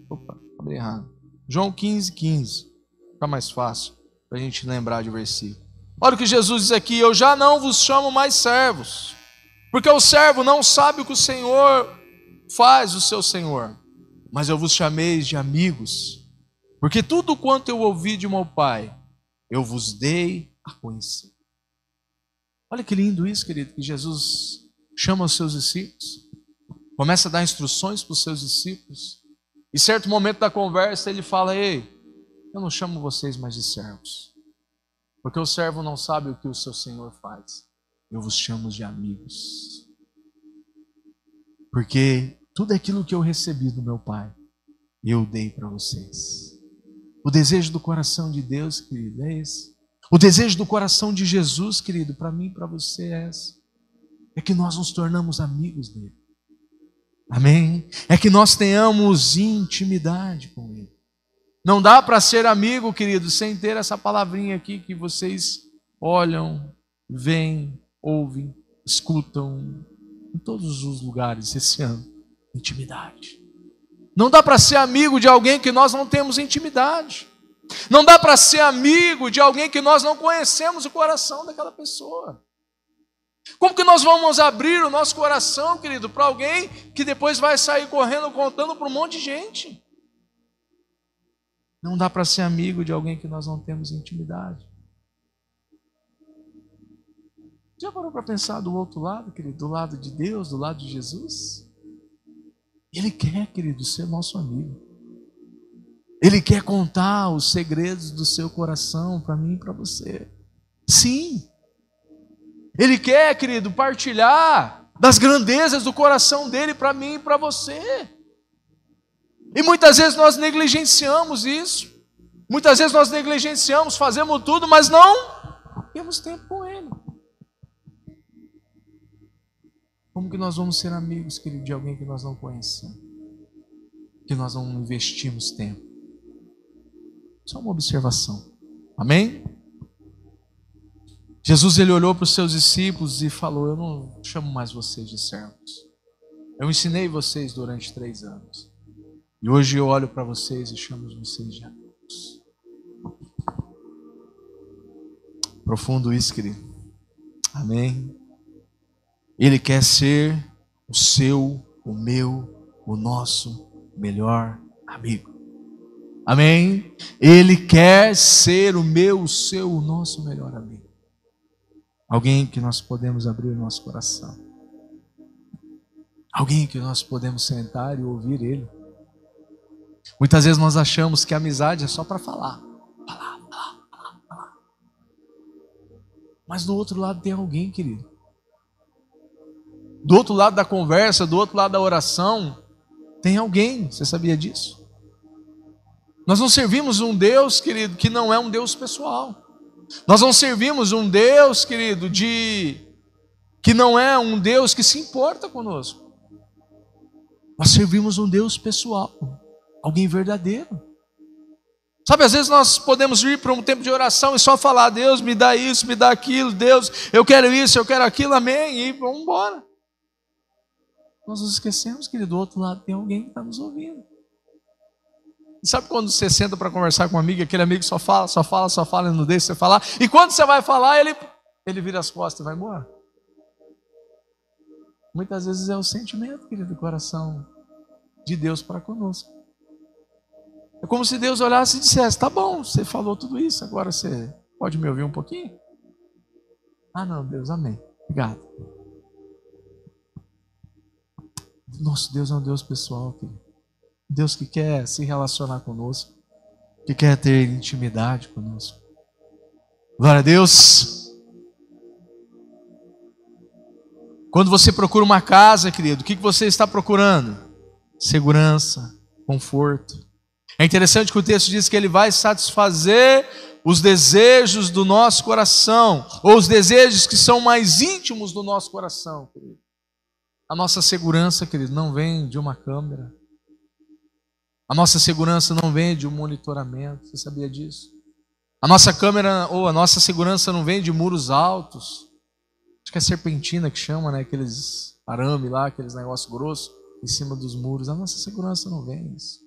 Opa, abri errado. João 15, 15. Fica mais fácil para a gente lembrar de versículo. Olha o que Jesus diz aqui: eu já não vos chamo mais servos, porque o servo não sabe o que o Senhor faz, o seu Senhor. Mas eu vos chamei de amigos, porque tudo quanto eu ouvi de meu Pai, eu vos dei a conhecer. Olha que lindo isso, querido, que Jesus chama os seus discípulos, começa a dar instruções para os seus discípulos, e certo momento da conversa ele fala: ei, eu não chamo vocês mais de servos, porque o servo não sabe o que o seu Senhor faz. Eu vos chamo de amigos, porque tudo aquilo que eu recebi do meu Pai, eu dei para vocês. O desejo do coração de Deus, querido, é esse. O desejo do coração de Jesus, querido, para mim e para você é esse. É que nós nos tornamos amigos dele. Amém? É que nós tenhamos intimidade com ele. Não dá para ser amigo, querido, sem ter essa palavrinha aqui que vocês olham, veem, ouvem, escutam em todos os lugares esse ano. Intimidade. Não dá para ser amigo de alguém que nós não temos intimidade. Não dá para ser amigo de alguém que nós não conhecemos o coração daquela pessoa. Como que nós vamos abrir o nosso coração, querido, para alguém que depois vai sair correndo contando para um monte de gente? Não dá para ser amigo de alguém que nós não temos intimidade. Já parou para pensar do outro lado, querido? Do lado de Deus, do lado de Jesus? Ele quer, querido, ser nosso amigo. Ele quer contar os segredos do seu coração para mim e para você. Sim. Ele quer, querido, partilhar das grandezas do coração dele para mim e para você. E muitas vezes nós negligenciamos isso. Muitas vezes nós negligenciamos, fazemos tudo, mas não temos tempo com ele. Como que nós vamos ser amigos, querido, de alguém que nós não conhecemos? Que nós não investimos tempo? Só uma observação. Amém? Jesus, ele olhou para os seus discípulos e falou: eu não chamo mais vocês de servos. Eu ensinei vocês durante 3 anos. E hoje eu olho para vocês e chamo vocês de amigos. Profundo isso, querido. Amém? Ele quer ser o seu, o meu, o nosso melhor amigo. Amém? Ele quer ser o meu, o seu, o nosso melhor amigo. Alguém que nós podemos abrir o nosso coração. Alguém que nós podemos sentar e ouvir ele. Muitas vezes nós achamos que a amizade é só para falar. Falar. Mas do outro lado tem alguém, querido. Do outro lado da conversa, do outro lado da oração, tem alguém. Você sabia disso? Nós não servimos um Deus, querido, que não é um Deus pessoal. Nós não servimos um Deus, querido, que não é um Deus que se importa conosco. Nós servimos um Deus pessoal, alguém verdadeiro. Sabe, às vezes nós podemos ir para um tempo de oração e só falar: Deus, me dá isso, me dá aquilo, Deus, eu quero isso, eu quero aquilo, amém, e vamos embora. Nós nos esquecemos que do outro lado tem alguém que está nos ouvindo. E sabe quando você senta para conversar com um amigo, aquele amigo só fala, e não deixa você falar, e quando você vai falar, ele vira as costas e vai embora? Muitas vezes é o sentimento, querido, do coração de Deus para conosco. É como se Deus olhasse e dissesse: tá bom, você falou tudo isso, agora você pode me ouvir um pouquinho? Ah não, Deus, amém, obrigado. Nosso Deus é um Deus pessoal, querido. Deus que quer se relacionar conosco, que quer ter intimidade conosco. Glória a Deus. Quando você procura uma casa, querido, o que você está procurando? Segurança, conforto. É interessante que o texto diz que ele vai satisfazer os desejos do nosso coração, ou os desejos que são mais íntimos do nosso coração, querido. A nossa segurança, querido, não vem de uma câmera. A nossa segurança não vem de um monitoramento. Você sabia disso? A nossa câmera, ou a nossa segurança não vem de muros altos. Acho que é serpentina que chama, né? Aqueles arame lá, aqueles negócios grossos em cima dos muros. A nossa segurança não vem disso.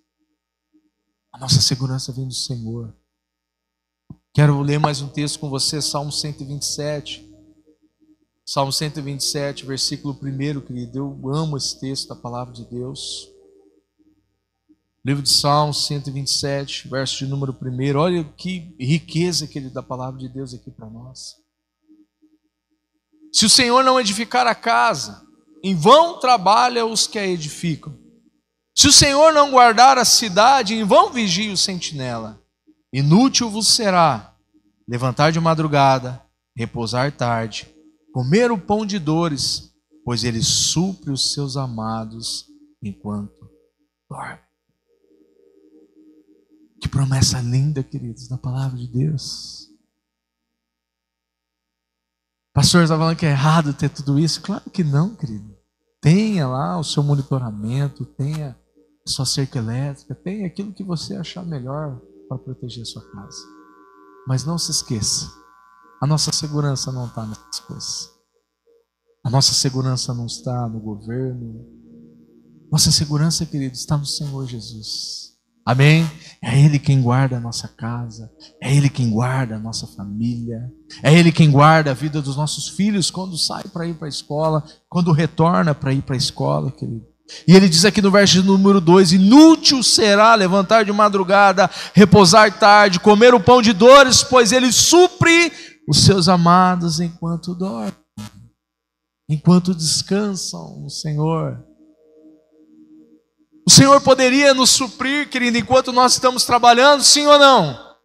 A nossa segurança vem do Senhor. Quero ler mais um texto com você, Salmo 127. Salmo 127, versículo 1, querido. Eu amo esse texto da palavra de Deus. Livro de Salmos 127, verso de número 1. Olha que riqueza, querido, da palavra de Deus aqui para nós. Se o Senhor não edificar a casa, em vão trabalha os que a edificam. Se o Senhor não guardar a cidade, em vão vigia o sentinela. Inútil vos será levantar de madrugada, repousar tarde, comer o pão de dores, pois ele supre os seus amados enquanto dorme. Que promessa linda, queridos, da palavra de Deus. Pastor, está falando que é errado ter tudo isso? Claro que não, querido. Tenha lá o seu monitoramento, tenha a sua cerca elétrica, tenha aquilo que você achar melhor para proteger a sua casa. Mas não se esqueça, a nossa segurança não está nessas coisas. A nossa segurança não está no governo. Nossa segurança, querido, está no Senhor Jesus. Amém? É Ele quem guarda a nossa casa, é Ele quem guarda a nossa família, é Ele quem guarda a vida dos nossos filhos quando sai para ir para a escola, quando retorna para ir para a escola, querido. E Ele diz aqui no verso número 2, inútil será levantar de madrugada, repousar tarde, comer o pão de dores, pois Ele supre os seus amados enquanto dormem, enquanto descansam no Senhor. O Senhor poderia nos suprir, querido, enquanto nós estamos trabalhando, sim ou não?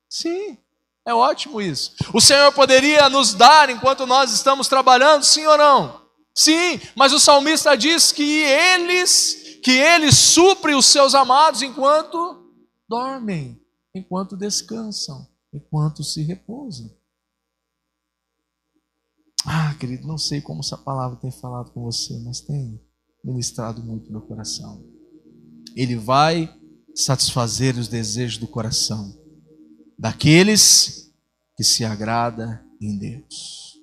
Sim, é ótimo isso. O Senhor poderia nos dar enquanto nós estamos trabalhando, sim ou não? Sim, mas o salmista diz que Ele supre os seus amados enquanto dormem, enquanto descansam, enquanto se repousam. Ah, querido, não sei como essa palavra tem falado com você, mas tem ministrado muito no meu coração. Ele vai satisfazer os desejos do coração daqueles que se agrada em Deus.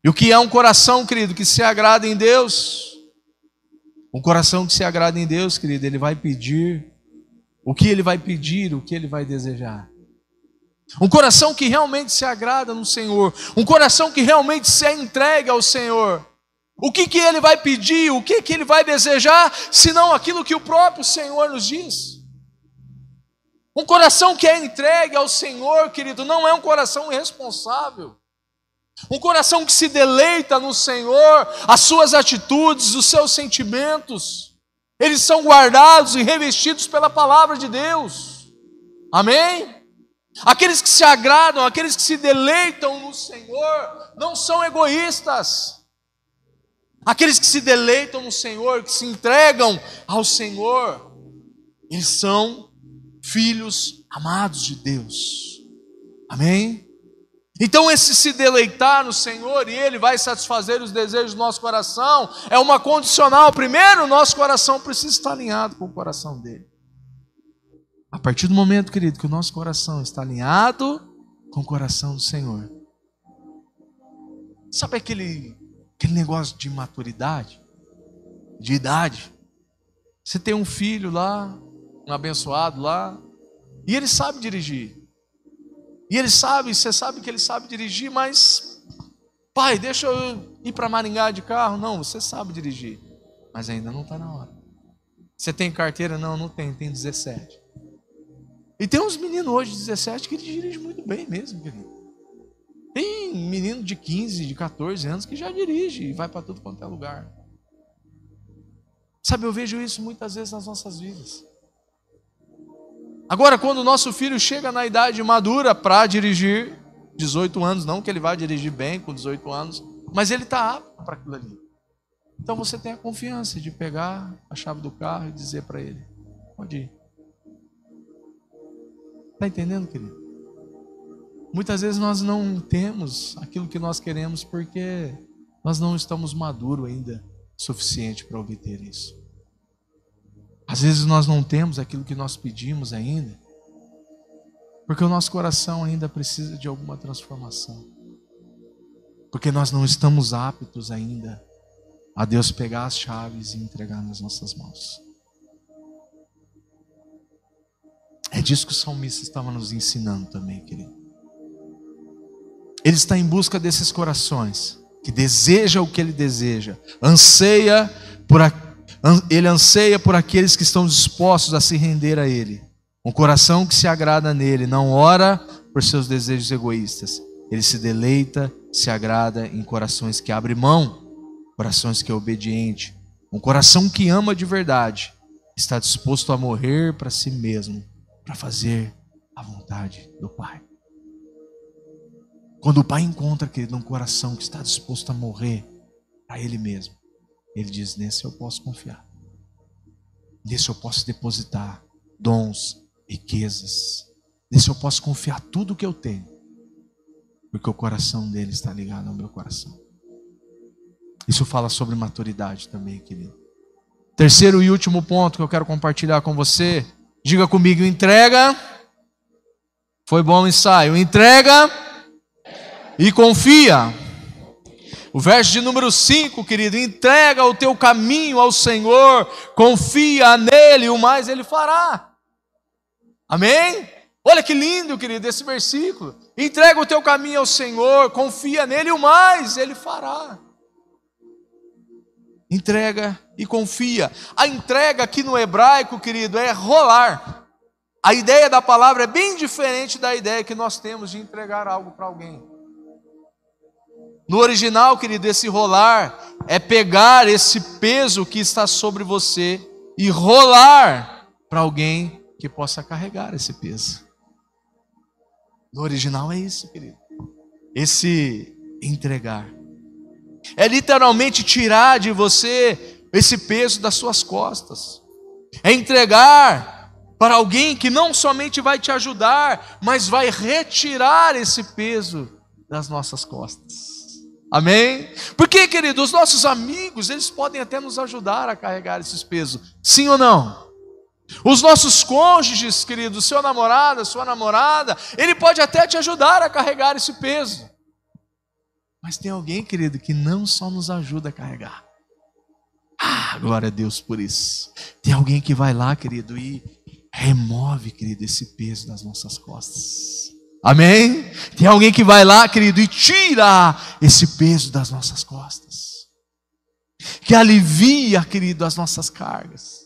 E o que é um coração, querido, que se agrada em Deus? Um coração que se agrada em Deus, querido, ele vai pedir o que ele vai pedir, o que ele vai desejar. Um coração que realmente se agrada no Senhor, um coração que realmente se entrega ao Senhor. O que ele vai pedir, o que ele vai desejar, senão aquilo que o próprio Senhor nos diz? Um coração que é entregue ao Senhor, querido, não é um coração irresponsável. Um coração que se deleita no Senhor, as suas atitudes, os seus sentimentos, eles são guardados e revestidos pela palavra de Deus. Amém? Aqueles que se agradam, aqueles que se deleitam no Senhor, não são egoístas. Aqueles que se deleitam no Senhor, que se entregam ao Senhor, eles são filhos amados de Deus. Amém? Então esse se deleitar no Senhor, e Ele vai satisfazer os desejos do nosso coração, é uma condicional. Primeiro, o nosso coração precisa estar alinhado com o coração dEle. A partir do momento, querido, que o nosso coração está alinhado com o coração do Senhor. Sabe aquele negócio de maturidade, de idade? Você tem um filho lá, um abençoado lá, e ele sabe dirigir. E ele sabe, você sabe que ele sabe dirigir, mas, pai, deixa eu ir para Maringá de carro. Não, você sabe dirigir, mas ainda não está na hora. Você tem carteira? Não, não tem, tem 17. E tem uns meninos hoje de 17 que dirigem muito bem mesmo, querido. Tem menino de 15, de 14 anos que já dirige e vai para tudo quanto é lugar. Sabe, eu vejo isso muitas vezes nas nossas vidas. Agora, quando o nosso filho chega na idade madura para dirigir, 18 anos, não que ele vá dirigir bem com 18 anos, mas ele está apto para aquilo ali. Então você tem a confiança de pegar a chave do carro e dizer para ele, pode ir. Está entendendo, querido? Muitas vezes nós não temos aquilo que nós queremos porque nós não estamos maduros ainda o suficiente para obter isso. Às vezes nós não temos aquilo que nós pedimos ainda porque o nosso coração ainda precisa de alguma transformação. Porque nós não estamos aptos ainda a Deus pegar as chaves e entregar nas nossas mãos. É disso que o salmista estava nos ensinando também, querido. Ele está em busca desses corações que deseja o que ele deseja, ele anseia por aqueles que estão dispostos a se render a ele. Um coração que se agrada nele, não ora por seus desejos egoístas. Ele se deleita, se agrada em corações que abrem mão, corações que é obediente. Um coração que ama de verdade, está disposto a morrer para si mesmo, para fazer a vontade do Pai. Quando o Pai encontra, querido, um coração que está disposto a morrer para Ele mesmo, Ele diz: nesse eu posso confiar, nesse eu posso depositar dons, riquezas, nesse eu posso confiar tudo o que eu tenho, porque o coração dele está ligado ao meu coração. Isso fala sobre maturidade também, querido. Terceiro e último ponto que eu quero compartilhar com você, diga comigo: entrega. Foi bom o ensaio. Entrega e confia. O verso de número 5, querido: entrega o teu caminho ao Senhor, confia nele, o mais ele fará. Amém? Olha que lindo, querido, esse versículo. Entrega o teu caminho ao Senhor, confia nele, o mais ele fará. Entrega e confia. A entrega aqui no hebraico, querido, é rolar. A ideia da palavra é bem diferente da ideia que nós temos de entregar algo para alguém. No original, querido, esse rolar é pegar esse peso que está sobre você e rolar para alguém que possa carregar esse peso. No original é isso, querido. Esse entregar é literalmente tirar de você esse peso das suas costas. É entregar para alguém que não somente vai te ajudar, mas vai retirar esse peso das nossas costas. Amém? Porque, querido, os nossos amigos, eles podem até nos ajudar a carregar esses pesos. Sim ou não? Os nossos cônjuges, querido, seu namorado, sua namorada, ele pode até te ajudar a carregar esse peso. Mas tem alguém, querido, que não só nos ajuda a carregar. Ah, glória a Deus por isso. Tem alguém que vai lá, querido, e remove, querido, esse peso das nossas costas. Amém? Tem alguém que vai lá, querido, e tira esse peso das nossas costas. Que alivia, querido, as nossas cargas.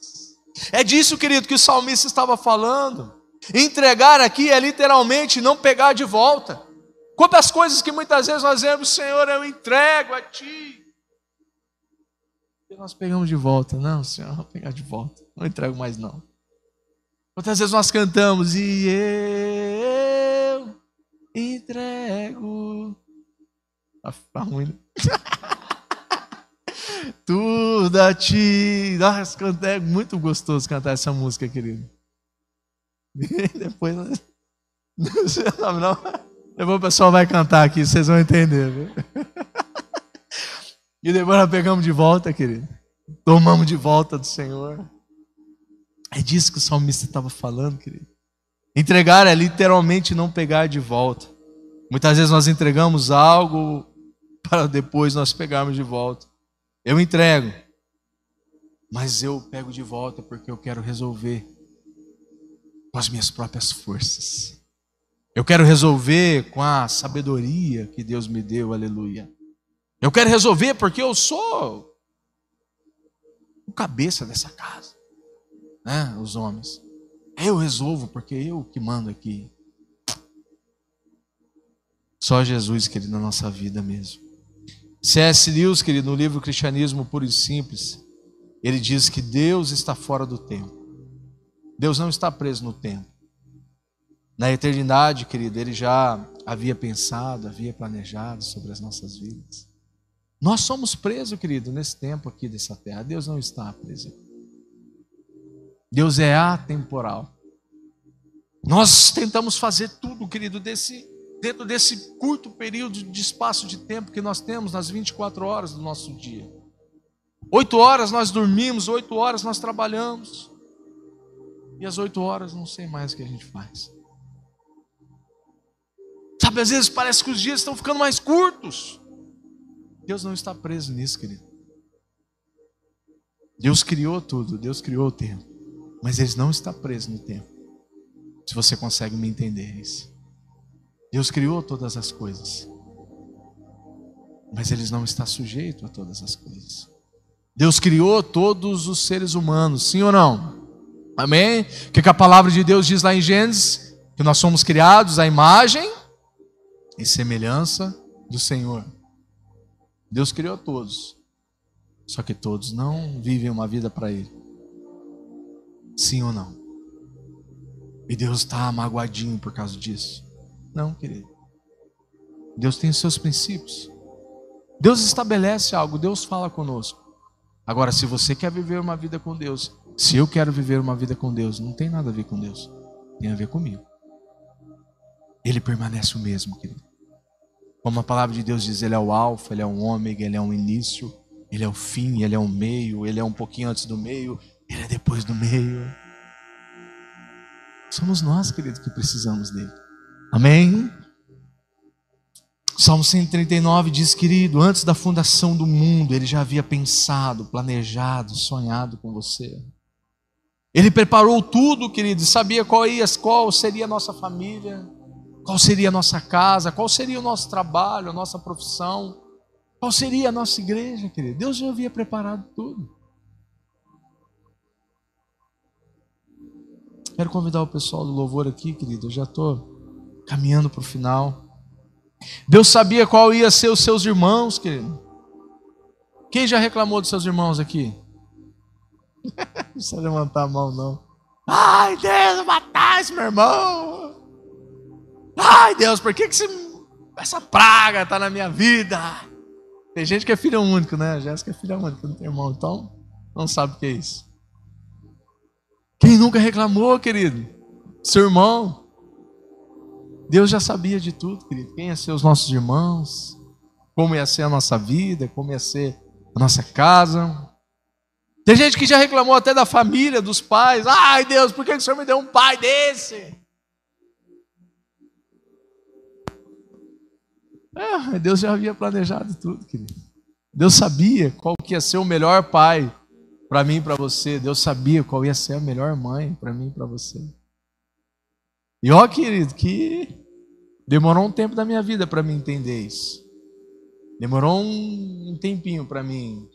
É disso, querido, que o salmista estava falando. Entregar aqui é literalmente não pegar de volta. Quantas coisas que muitas vezes nós dizemos: Senhor, eu entrego a Ti. E nós pegamos de volta. Não, Senhor, eu vou pegar de volta. Não entrego mais não. Quantas vezes nós cantamos: e eu entrego. Tá ruim, né? Tudo a Ti. Nossa, é muito gostoso cantar essa música, querido. E depois depois o pessoal vai cantar aqui, vocês vão entender, viu? E depois nós pegamos de volta, querido. Tomamos de volta do Senhor. É disso que o salmista estava falando, querido. Entregar é literalmente não pegar de volta. Muitas vezes nós entregamos algo para depois nós pegarmos de volta. Eu entrego, mas eu pego de volta porque eu quero resolver com as minhas próprias forças. Eu quero resolver com a sabedoria que Deus me deu, aleluia. Eu quero resolver porque eu sou o cabeça dessa casa, né? Os homens. Eu resolvo porque eu que mando aqui. Só Jesus, querido, na nossa vida mesmo. C.S. Lewis, querido, no livro Cristianismo Puro e Simples, ele diz que Deus está fora do tempo. Deus não está preso no tempo. Na eternidade, querido, Ele já havia pensado, havia planejado sobre as nossas vidas. Nós somos presos, querido, nesse tempo aqui dessa terra. Deus não está preso. Deus é atemporal. Nós tentamos fazer tudo, querido, desse dentro desse curto período de espaço de tempo que nós temos nas 24 horas do nosso dia. 8 horas nós dormimos, 8 horas nós trabalhamos. E às 8 horas não sei mais o que a gente faz. Sabe, às vezes parece que os dias estão ficando mais curtos. Deus não está preso nisso, querido. Deus criou tudo, Deus criou o tempo. Mas Ele não está preso no tempo. Se você consegue me entender isso. Deus criou todas as coisas. Mas Ele não está sujeito a todas as coisas. Deus criou todos os seres humanos, sim ou não? Amém? O que a palavra de Deus diz lá em Gênesis? Que nós somos criados à imagem e semelhança do Senhor. Deus criou todos. Só que todos não vivem uma vida para Ele. Sim ou não? E Deus está magoadinho por causa disso? Não, querido. Deus tem os seus princípios. Deus estabelece algo, Deus fala conosco. Agora, se você quer viver uma vida com Deus, se eu quero viver uma vida com Deus, não tem nada a ver com Deus. Tem a ver comigo. Ele permanece o mesmo, querido. Como a palavra de Deus diz, Ele é o alfa, Ele é o ômega, Ele é o início, Ele é o fim, Ele é o meio, Ele é um pouquinho antes do meio, Ele é depois do meio. Somos nós, querido, que precisamos dele. Amém? Salmo 139 diz, querido, antes da fundação do mundo, Ele já havia pensado, planejado, sonhado com você. Ele preparou tudo, querido, sabia qual seria a nossa família, qual seria a nossa casa, qual seria o nosso trabalho, a nossa profissão, qual seria a nossa igreja, querido. Deus já havia preparado tudo. Quero convidar o pessoal do louvor aqui, querido. Eu já estou caminhando para o final. Deus sabia qual ia ser os seus irmãos, querido. Quem já reclamou dos seus irmãos aqui? Não precisa levantar a mão, não. Ai, Deus, matar esse meu irmão. Ai, Deus, por que essa praga está na minha vida? Tem gente que é filho único, né? A Jéssica é filha única, não tem irmão, então não sabe o que é isso. Quem nunca reclamou, querido? Seu irmão. Deus já sabia de tudo, querido. Quem ia ser os nossos irmãos, como ia ser a nossa vida, como ia ser a nossa casa. Tem gente que já reclamou até da família, dos pais. Ai, Deus, por que o Senhor me deu um pai desse? Deus já havia planejado tudo, querido. Deus sabia qual que ia ser o melhor pai para mim e para você. Deus sabia qual ia ser a melhor mãe para mim e para você. E ó, querido, que demorou um tempo da minha vida para mim entender isso. Demorou um tempinho para mim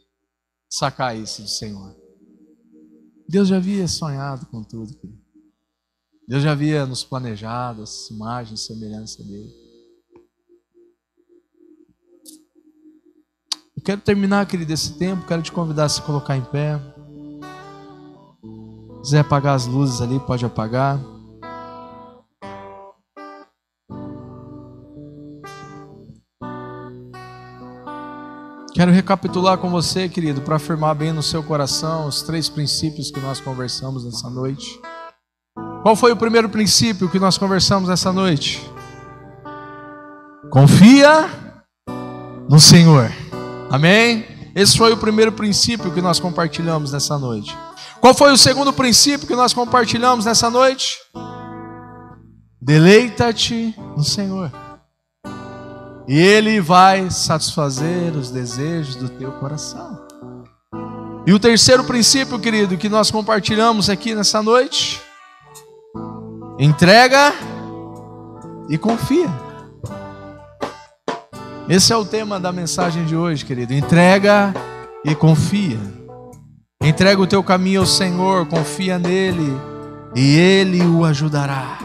sacar isso do Senhor. Deus já havia sonhado com tudo, querido. Deus já havia nos planejado as imagens e semelhança dele. Eu quero terminar, querido, esse tempo. Quero te convidar a se colocar em pé. Se quiser apagar as luzes ali, pode apagar. Quero recapitular com você, querido, para afirmar bem no seu coração os 3 princípios que nós conversamos nessa noite. Qual foi o primeiro princípio que nós conversamos nessa noite? Confia no Senhor. Amém? Esse foi o primeiro princípio que nós compartilhamos nessa noite. Qual foi o segundo princípio que nós compartilhamos nessa noite? Deleita-te no Senhor, e Ele vai satisfazer os desejos do teu coração. E o terceiro princípio, querido, que nós compartilhamos aqui nessa noite: entrega e confia. Esse é o tema da mensagem de hoje, querido. Entrega e confia. Entrega o teu caminho ao Senhor, confia nele e Ele o ajudará.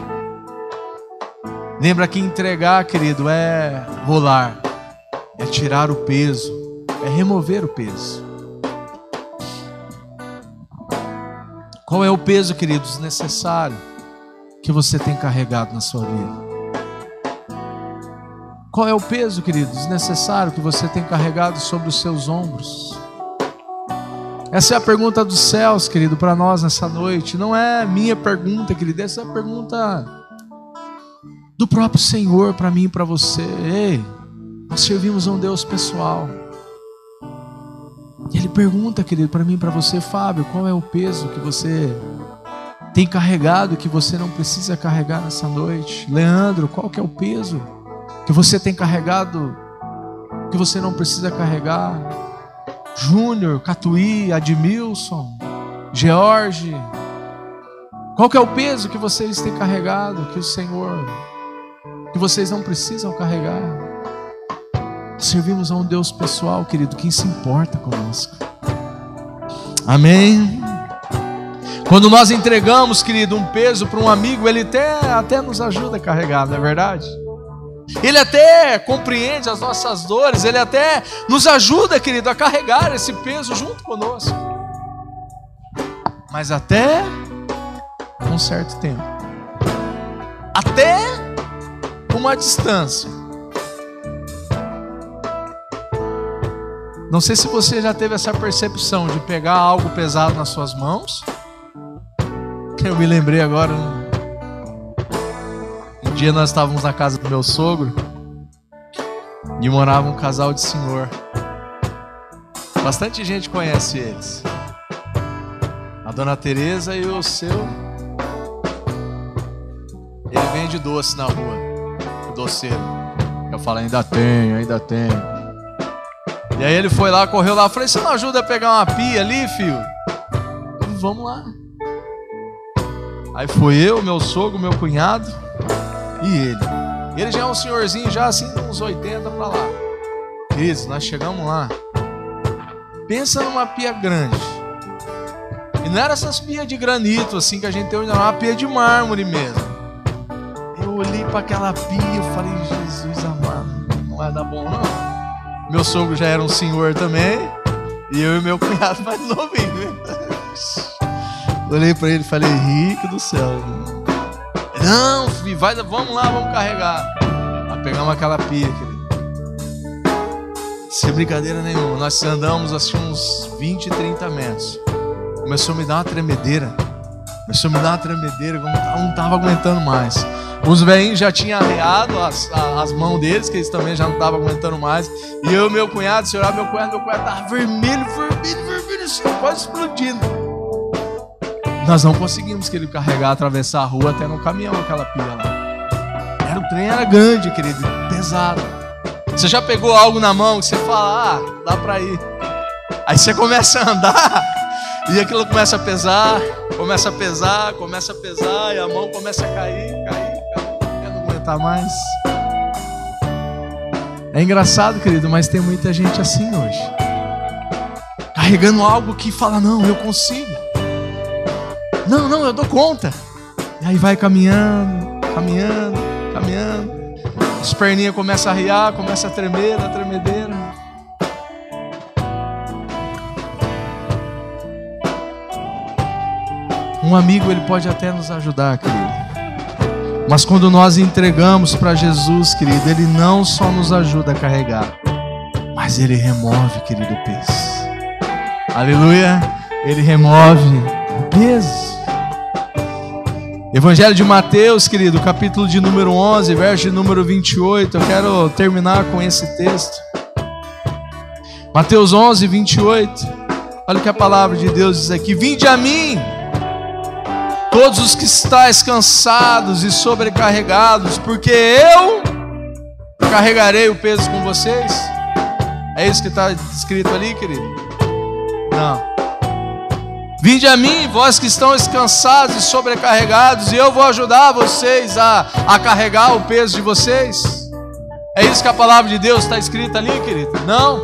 Lembra que entregar, querido, é rolar, é tirar o peso, é remover o peso. Qual é o peso, queridos, necessário que você tem carregado na sua vida? Qual é o peso, queridos, necessário que você tem carregado sobre os seus ombros? Essa é a pergunta dos céus, querido, para nós nessa noite. Não é minha pergunta, querido, essa é a pergunta do próprio Senhor para mim e para você. Ei, nós servimos a um Deus pessoal. E Ele pergunta, querido, para mim e para você: Fábio, qual é o peso que você tem carregado que você não precisa carregar nessa noite? Leandro, qual que é o peso que você tem carregado que você não precisa carregar? Júnior, Catuí, Admilson, George, qual que é o peso que vocês têm carregado que o Senhor, que vocês não precisam carregar? Servimos a um Deus pessoal, querido, que se importa conosco. Amém? Quando nós entregamos, querido, um peso para um amigo, ele até nos ajuda a carregar, não é verdade? Ele até compreende as nossas dores, ele até nos ajuda, querido, a carregar esse peso junto conosco. Mas até um certo tempo, até uma distância. Não sei se você já teve essa percepção de pegar algo pesado nas suas mãos. Eu me lembrei agora, um dia nós estávamos na casa do meu sogro e morava um casal de senhor. Bastante gente conhece eles. A dona Teresa e o seu. Ele vende doce na rua, o doceiro. Eu falo, ainda tem. E aí ele foi lá, correu lá. Eu falei, você não ajuda a pegar uma pia ali, filho? Vamos lá. Aí foi eu, meu sogro, meu cunhado e ele. Ele já é um senhorzinho, já assim, uns 80 pra lá. Queridos, nós chegamos lá. Pensa numa pia grande. E não era essas pias de granito assim que a gente tem hoje, não. Era uma pia de mármore mesmo. Eu olhei para aquela pia e falei, Jesus amado, não vai dar bom não. Meu sogro já era um senhor também. E eu e meu cunhado mais novinho, né? Olhei para ele e falei, Rico do céu. Não, filho, vamos lá, vamos carregar. Aí pegamos aquela pia, querido. Sem brincadeira nenhuma. Nós andamos assim uns 20, 30 metros. Começou a me dar uma tremedeira. Eu não estava aguentando mais. Os velhinhos já tinham arreado as mãos deles, que eles também já não estavam aguentando mais. E eu e meu cunhado, se olhar meu cunhado estava vermelho, assim, quase explodindo. Nós não conseguimos que ele carregar, atravessar a rua até no caminhão aquela pia lá. O trem era grande, querido, pesado. Você já pegou algo na mão que você fala, dá pra ir. Aí você começa a andar e aquilo começa a pesar, e a mão começa a cair, eu não aguentar mais. É engraçado, querido, mas tem muita gente assim hoje, carregando algo que fala, não, eu consigo. Não, eu dou conta. E aí vai caminhando. As perninhas começam a riar, começa a tremer, a tremedeira. Um amigo, ele pode até nos ajudar, querido. Mas quando nós entregamos para Jesus, querido, Ele não só nos ajuda a carregar, mas Ele remove, querido, o peso. Aleluia! Ele remove o peso. Evangelho de Mateus, querido, capítulo de número 11, verso de número 28. Eu quero terminar com esse texto. Mateus 11, 28. Olha o que a palavra de Deus diz aqui. Vinde a mim, todos os que estáis cansados e sobrecarregados, porque eu carregarei o peso com vocês. É isso que está escrito ali, querido? Não. Vinde a mim, vós que estão cansados e sobrecarregados, e eu vou ajudar vocês a carregar o peso de vocês. É isso que a palavra de Deus está escrita ali, querido? Não.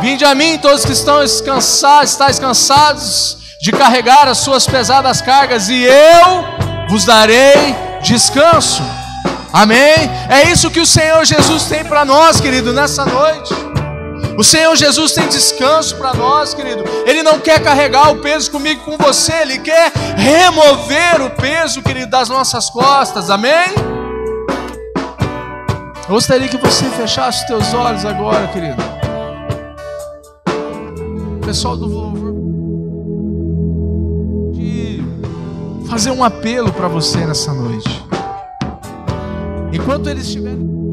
Vinde a mim, todos que estão estáis cansados de carregar as suas pesadas cargas, e eu vos darei descanso. Amém? É isso que o Senhor Jesus tem para nós, querido, nessa noite. O Senhor Jesus tem descanso para nós, querido. Ele não quer carregar o peso comigo e com você. Ele quer remover o peso, querido, das nossas costas. Amém? Eu gostaria que você fechasse os teus olhos agora, querido. Pessoal do louvor, de fazer um apelo para você nessa noite. Enquanto eles estiverem